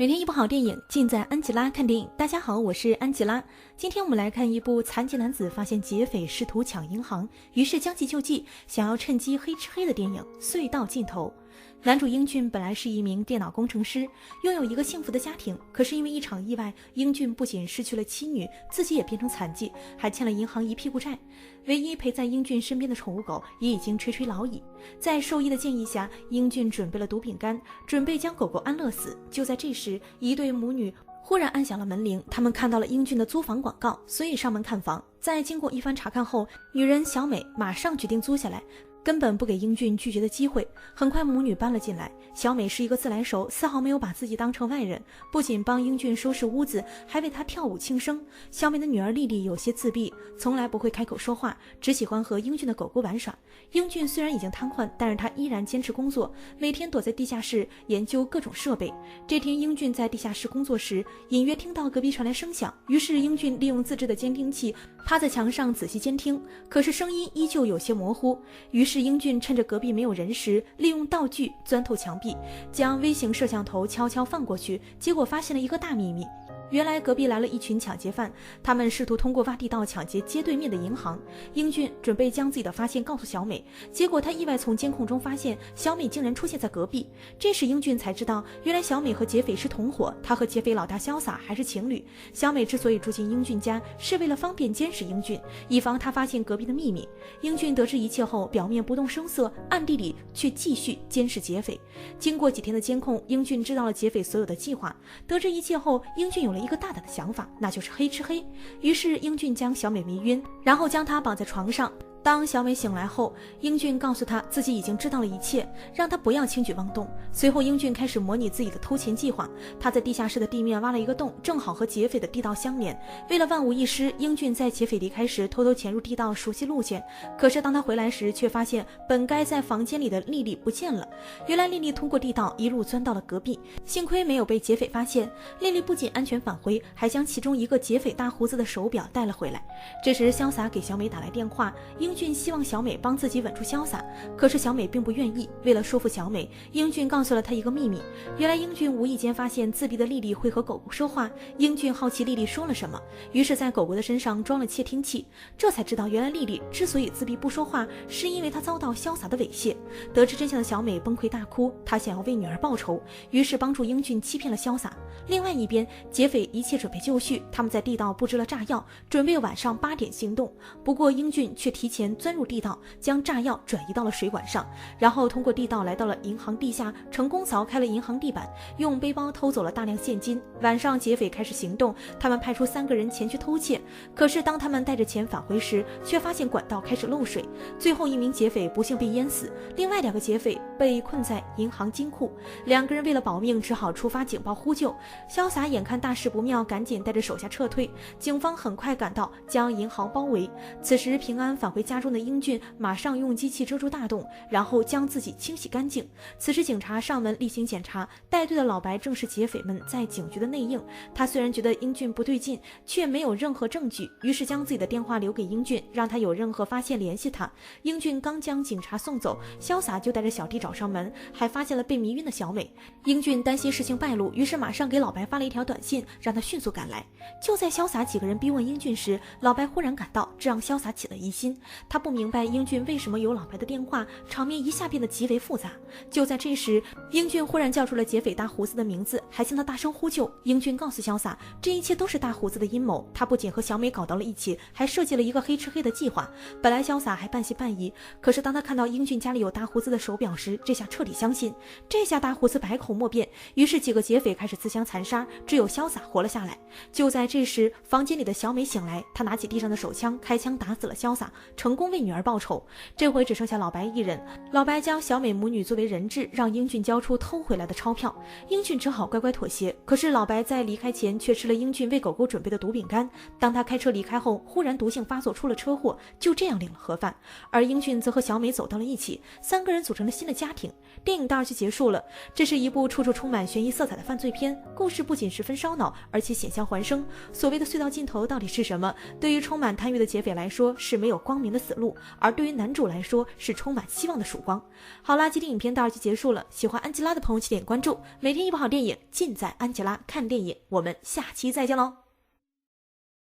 每天一部好电影，尽在安吉拉看电影。大家好，我是安吉拉。今天我们来看一部残疾男子发现劫匪试图抢银行，于是将计就计，想要趁机黑吃黑的电影《隧道尽头》。男主英俊本来是一名电脑工程师，拥有一个幸福的家庭，可是因为一场意外，英俊不仅失去了妻女，自己也变成残疾，还欠了银行一屁股债。唯一陪在英俊身边的宠物狗也已经垂垂老矣。在兽医的建议下，英俊准备了毒饼干，准备将狗狗安乐死。就在这时，一对母女忽然按响了门铃，他们看到了英俊的租房广告，所以上门看房。在经过一番查看后，女人小美马上决定租下来，根本不给英俊拒绝的机会。很快母女搬了进来，小美是一个自来熟，丝毫没有把自己当成外人，不仅帮英俊收拾屋子，还为他跳舞庆生。小美的女儿丽丽有些自闭，从来不会开口说话，只喜欢和英俊的狗狗玩耍。英俊虽然已经瘫痪，但是他依然坚持工作，每天躲在地下室研究各种设备。这天英俊在地下室工作时，隐约听到隔壁传来声响，于是英俊利用自制的监听器趴在墙上仔细监听，可是声音依旧有些模糊。于是英俊趁着隔壁没有人时，利用道具钻透墙壁，将微型摄像头悄悄放过去，结果发现了一个大秘密。原来隔壁来了一群抢劫犯，他们试图通过挖地道抢劫街对面的银行。英俊准备将自己的发现告诉小美，结果他意外从监控中发现小美竟然出现在隔壁。这时英俊才知道，原来小美和劫匪是同伙，他和劫匪老大潇洒还是情侣。小美之所以住进英俊家，是为了方便监视英俊，以防他发现隔壁的秘密。英俊得知一切后，表面不动声色，暗地里却继续监视劫匪。经过几天的监控，英俊知道了劫匪所有的计划。得知一切后，英俊有了一个大胆的想法，那就是黑吃黑。于是英俊将小美迷晕，然后将她绑在床上。当小美醒来后，英俊告诉她自己已经知道了一切，让她不要轻举妄动。随后英俊开始模拟自己的偷钱计划，他在地下室的地面挖了一个洞，正好和劫匪的地道相连。为了万无一失，英俊在劫匪离开时偷偷潜入地道，熟悉路线。可是当他回来时，却发现本该在房间里的丽丽不见了。原来丽丽通过地道一路钻到了隔壁，幸亏没有被劫匪发现。丽丽不仅安全返回，还将其中一个劫匪大胡子的手表带了回来。这时潇洒给小美打来电话，英俊希望小美帮自己稳住潇洒，可是小美并不愿意。为了说服小美，英俊告诉了她一个秘密。原来英俊无意间发现自闭的丽丽会和狗狗说话，英俊好奇丽丽说了什么，于是在狗狗的身上装了窃听器，这才知道原来丽丽之所以自闭不说话，是因为她遭到潇洒的猥亵。得知真相的小美崩溃大哭，她想要为女儿报仇，于是帮助英俊欺骗了潇洒。另外一边，劫匪一切准备就绪，他们在地道布置了炸药，准备晚上8点行动。不过英俊却提前钻入地道，将炸药转移到了水管上，然后通过地道来到了银行地下，成功凿开了银行地板，用背包偷走了大量现金。晚上劫匪开始行动，他们派出3个人前去偷窃，可是当他们带着钱返回时，却发现管道开始漏水，最后一名劫匪不幸被淹死，另外2个劫匪被困在银行金库。2个人为了保命，只好出发警报呼救。潇洒眼看大事不妙，赶紧带着手下撤退。警方很快赶到，将银行包围。此时平安返回家中的英俊马上用机器遮住大洞，然后将自己清洗干净。此时警察上门例行检查，带队的老白正是劫匪们在警局的内应。他虽然觉得英俊不对劲，却没有任何证据，于是将自己的电话留给英俊，让他有任何发现联系他。英俊刚将警察送走，潇洒就带着小弟找上门，还发现了被迷晕的小美。英俊担心事情败露，于是马上给老白发了一条短信，让他迅速赶来。就在潇洒几个人逼问英俊时，老白忽然赶到，这让潇洒起了疑心。他不明白英俊为什么有老白的电话，场面一下变得极为复杂。就在这时，英俊忽然叫出了劫匪大胡子的名字，还向他大声呼救。英俊告诉潇洒，这一切都是大胡子的阴谋，他不仅和小美搞到了一起，还设计了一个黑吃黑的计划。本来潇洒还半信半疑，可是当他看到英俊家里有大胡子的手表时，这下彻底相信。这下大胡子百口莫辩，于是几个劫匪开始自相残杀，只有潇洒活了下来。就在这时，房间里的小美醒来，她拿起地上的手枪开枪打死了潇洒，成功为女儿报仇。这回只剩下老白一人，老白将小美母女作为人质，让英俊交出偷回来的钞票。英俊只好乖乖妥协，可是老白在离开前却吃了英俊为狗狗准备的毒饼干。当他开车离开后，忽然毒性发作，出了车祸，就这样领了盒饭。而英俊则和小美走到了一起，3个人组成了新的家庭。电影到这就结束了。这是一部处处充满悬疑色彩的犯罪片，故事不仅十分烧脑，而且险象环生。所谓的隧道尽头到底是什么？对于充满贪欲的劫匪来说是没有光明的的死路，而对于男主来说是充满希望的曙光。好啦，今天影片到这就结束了，喜欢安吉拉的朋友请点关注，每天一部好电影尽在安吉拉看电影，我们下期再见喽。